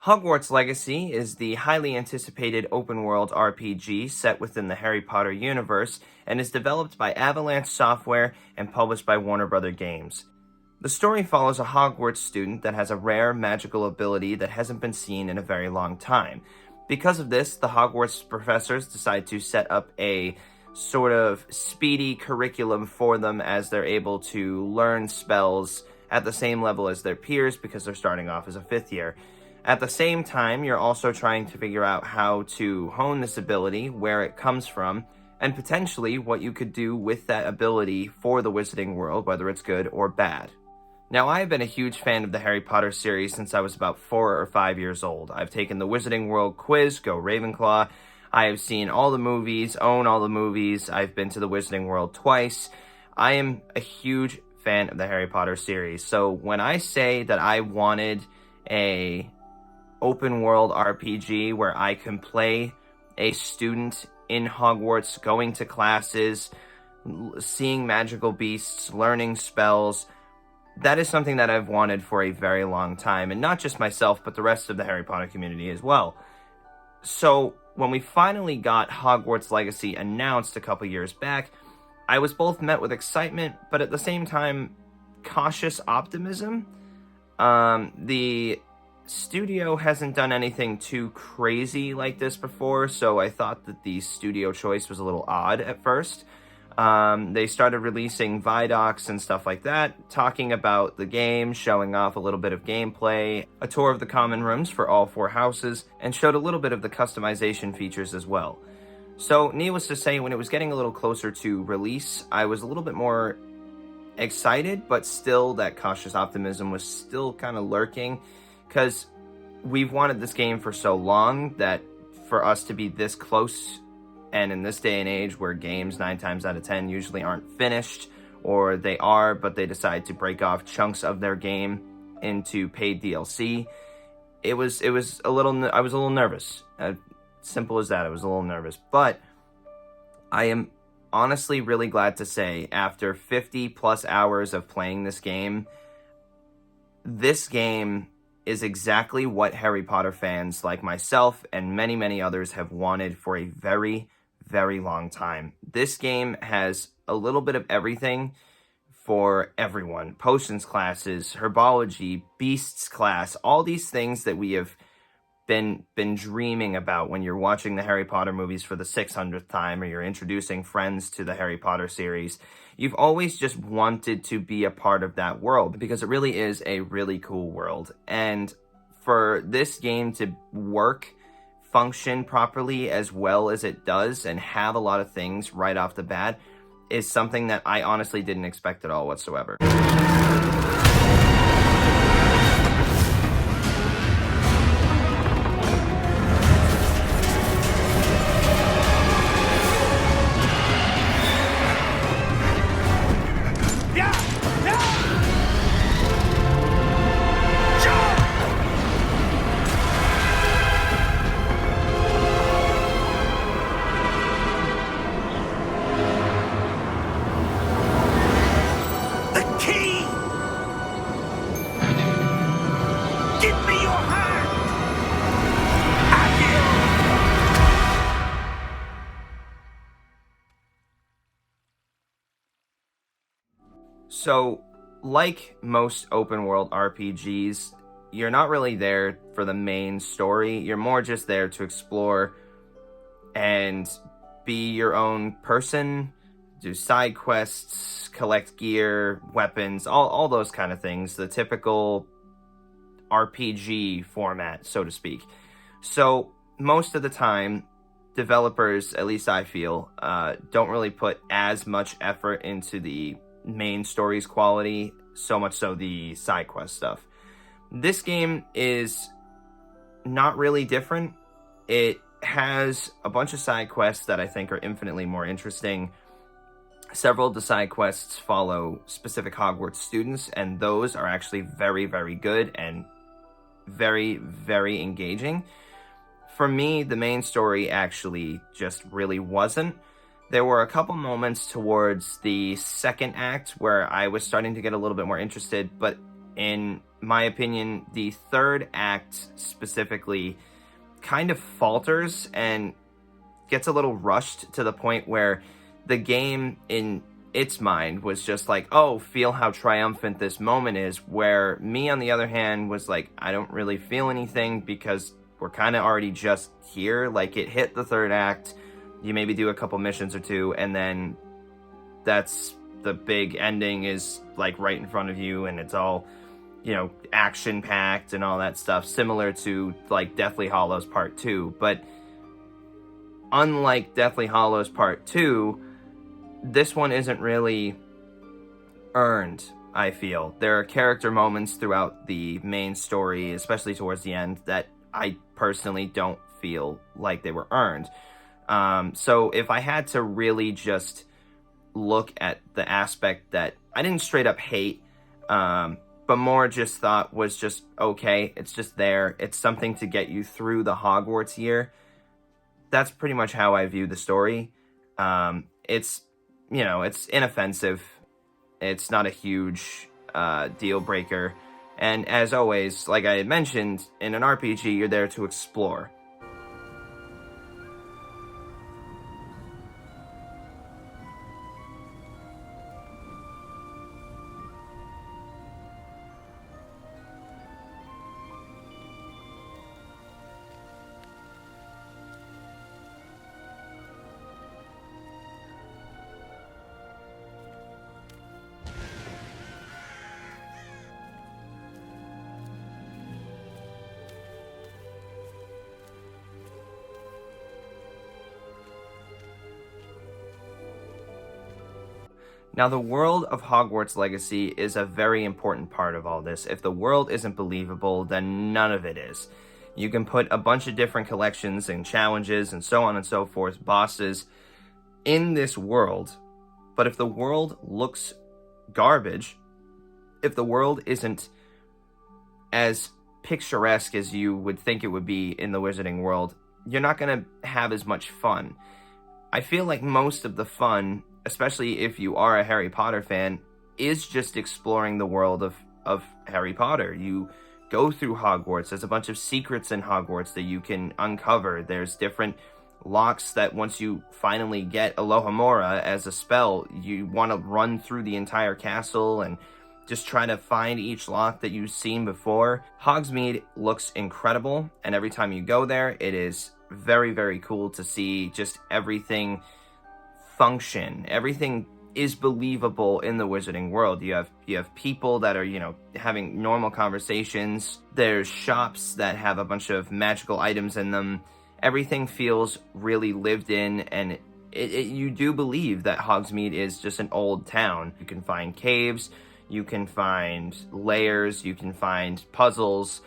Hogwarts Legacy is the highly anticipated open-world RPG set within the Harry Potter universe and is developed by Avalanche Software and published by Warner Bros. Games. The story follows a Hogwarts student that has a rare magical ability that hasn't been seen in a very long time. Because of this, the Hogwarts professors decide to set up a sort of speedy curriculum for them as they're able to learn spells at the same level as their peers because they're starting off as a fifth year. At the same time, you're also trying to figure out how to hone this ability, where it comes from, and potentially what you could do with that ability for the Wizarding World, whether it's good or bad. Now, I have been a huge fan of the Harry Potter series since I was about 4 or 5 years old. I've taken the Wizarding World quiz, Go Ravenclaw. I have seen all the movies, own all the movies. I've been to the Wizarding World twice. I am a huge fan of the Harry Potter series. So when I say that I wanted a open world RPG where I can play a student in Hogwarts, going to classes, seeing magical beasts, learning spells, that is something that I've wanted for a very long time, and not just myself, but the rest of the Harry Potter community as well. So when we finally got Hogwarts Legacy announced a couple years back, I was both met with excitement, but at the same time, cautious optimism. The studio hasn't done anything too crazy like this before, so I thought that the studio choice was a little odd at first. They started releasing Vidocs and stuff like that, talking about the game, showing off a little bit of gameplay, a tour of the common rooms for all 4 houses, and showed a little bit of the customization features as well. So, needless to say, when it was getting a little closer to release, I was a little bit more excited, but still that cautious optimism was still kind of lurking, because we've wanted this game for so long that for us to be this close, and in this day and age where games 9 times out of 10 usually aren't finished, or they are, but they decide to break off chunks of their game into paid DLC, I was a little nervous. Simple as that, I was a little nervous. But I am honestly really glad to say, after 50 plus hours of playing this game is exactly what Harry Potter fans like myself and many, many others have wanted for a very, very long time. This game has a little bit of everything for everyone. Potions classes, herbology, beasts class, all these things that we have been dreaming about when you're watching the Harry Potter movies for the 600th time, or you're introducing friends to the Harry Potter series. You've always just wanted to be a part of that world, because it really is a really cool world. And for this game to work, function properly as well as it does, and have a lot of things right off the bat, is something that I honestly didn't expect at all whatsoever. So, like most open world RPGs, you're not really there for the main story. You're more just there to explore and be your own person, do side quests, collect gear, weapons, all those kind of things. The typical RPG format, so to speak. So, most of the time, developers, at least I feel, don't really put as much effort into the main story's quality, so much so the side quest stuff. This game is not really different. It has a bunch of side quests that I think are infinitely more interesting. Several of the side quests follow specific Hogwarts students, and those are actually very, very good and very, very engaging. For me, the main story actually just really wasn't. There were a couple moments towards the second act where I was starting to get a little bit more interested, but in my opinion, the third act specifically kind of falters and gets a little rushed to the point where the game in its mind was just like, oh, feel how triumphant this moment is, where me, on the other hand, was like, I don't really feel anything because we're kind of already just here. Like, it hit the third act, you maybe do a couple missions or two, and then that's the big ending is like right in front of you, and it's all, you know, action packed and all that stuff, similar to like Deathly Hallows Part 2. But unlike Deathly Hallows Part 2, this one isn't really earned, I feel. There are character moments throughout the main story, especially towards the end, that I personally don't feel like they were earned. So if I had to really just look at the aspect that I didn't straight up hate, but more just thought was just okay, it's just there, it's something to get you through the Hogwarts year, that's pretty much how I view the story. It's, you know, it's inoffensive, it's not a huge deal breaker, and as always, like I had mentioned, in an RPG, you're there to explore. Now, the world of Hogwarts Legacy is a very important part of all this. If the world isn't believable, then none of it is. You can put a bunch of different collections and challenges and so on and so forth, bosses, in this world, but if the world looks garbage, if the world isn't as picturesque as you would think it would be in the Wizarding world, you're not going to have as much fun. I feel like most of the fun, especially if you are a Harry Potter fan, is just exploring the world of Harry Potter. You go through Hogwarts. There's a bunch of secrets in Hogwarts that you can uncover. There's different locks that once you finally get Alohomora as a spell, you want to run through the entire castle and just try to find each lock that you've seen before. Hogsmeade looks incredible, and every time you go there, it is very, very cool to see just everything function. Everything is believable in the Wizarding world. You have people that are, you know, having normal conversations. There's shops that have a bunch of magical items in them. Everything feels really lived in, and you do believe that Hogsmeade is just an old town. You can find caves, you can find layers, you can find puzzles.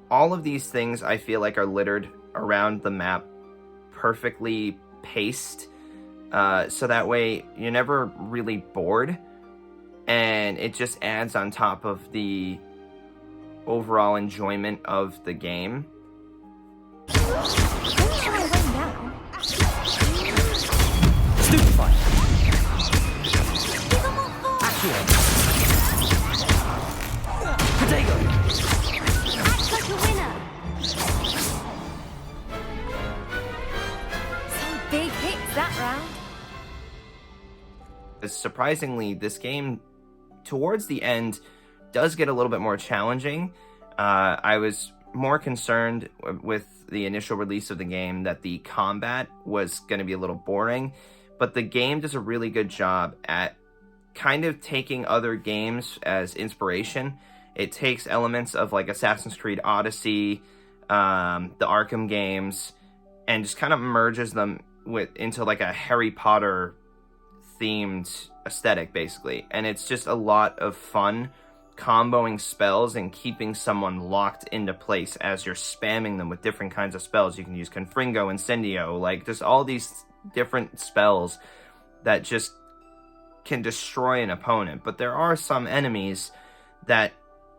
All of these things I feel like are littered around the map, perfectly paced, so that way you're never really bored, and it just adds on top of the overall enjoyment of the game. Stupefy. Actuate. Potato. Act like a winner. Some big hits that round. Surprisingly, this game, towards the end, does get a little bit more challenging. I was more concerned with the initial release of the game that the combat was going to be a little boring, but the game does a really good job at kind of taking other games as inspiration. It takes elements of like Assassin's Creed Odyssey, the Arkham games, and just kind of merges them into like a Harry Potter themed aesthetic, basically. And it's just a lot of fun comboing spells and keeping someone locked into place as you're spamming them with different kinds of spells. You can use Confringo, Incendio, like just all these different spells that just can destroy an opponent. But there are some enemies that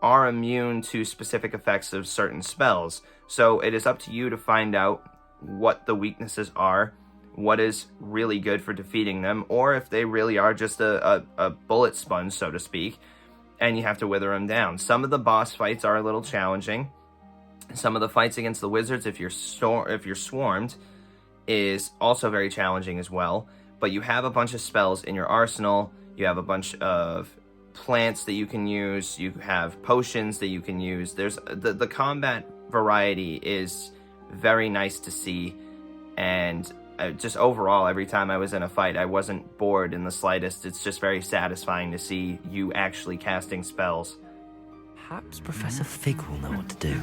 are immune to specific effects of certain spells. So it is up to you to find out what the weaknesses are, what is really good for defeating them, or if they really are just a bullet sponge, so to speak. and you have to wither them down. Some of the boss fights are a little challenging. Some of the fights against the wizards, if you're swarmed, is also very challenging as well. But you have a bunch of spells in your arsenal. You have a bunch of plants that you can use. You have potions that you can use. There's the combat variety is very nice to see, and just overall, every time I was in a fight, I wasn't bored in the slightest. It's just very satisfying to see you actually casting spells. Perhaps Professor Fig will know what to do.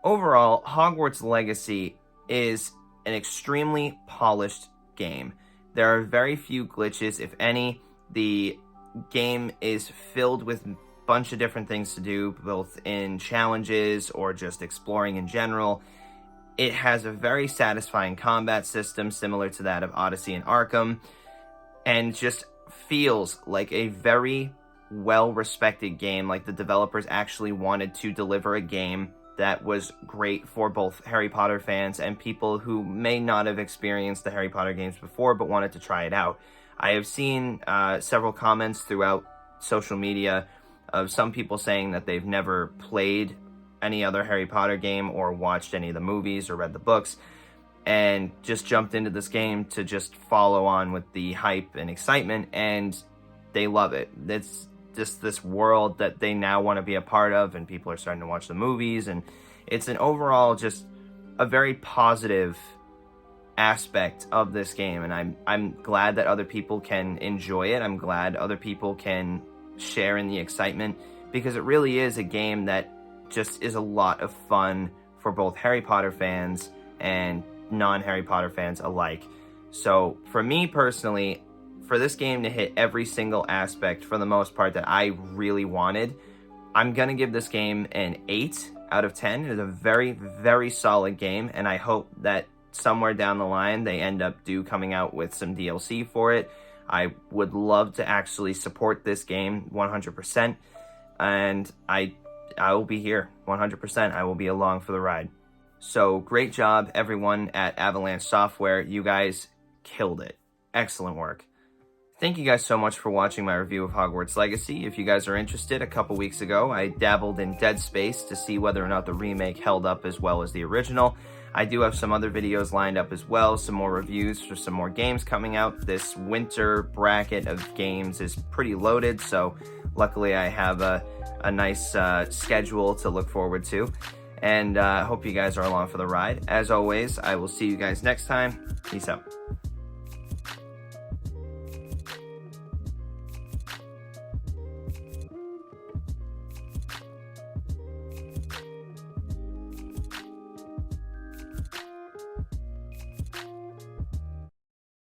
Overall, Hogwarts Legacy is an extremely polished game. There are very few glitches, if any. The game is filled with a bunch of different things to do, both in challenges or just exploring in general. It has a very satisfying combat system similar to that of Odyssey and Arkham, and just feels like a very well-respected game. Like the developers actually wanted to deliver a game that was great for both Harry Potter fans and people who may not have experienced the Harry Potter games before but wanted to try it out. I have seen several comments throughout social media of some people saying that they've never played any other Harry Potter game or watched any of the movies or read the books, and just jumped into this game to just follow on with the hype and excitement, and they love it. It's just this world that they now want to be a part of, and people are starting to watch the movies, and it's an overall just a very positive aspect of this game, and I'm glad that other people can enjoy it. I'm glad other people can share in the excitement, because it really is a game that just is a lot of fun for both Harry Potter fans and non-Harry Potter fans alike. So for me personally, for this game to hit every single aspect for the most part that I really wanted, I'm going to give this game an 8 out of 10. It's a very, very solid game, and I hope that somewhere down the line they end up coming out with some DLC for it. I would love to actually support this game 100%, and I will be here 100%. I will be along for the ride. So great job everyone at Avalanche Software. You guys killed it. Excellent work. Thank you guys so much for watching my review of Hogwarts Legacy. If you guys are interested, a couple weeks ago I dabbled in Dead Space to see whether or not the remake held up as well as the original. I do have some other videos lined up as well, some more reviews for some more games coming out. This winter bracket of games is pretty loaded, so luckily I have a nice schedule to look forward to. And I hope you guys are along for the ride. As always, I will see you guys next time. Peace out.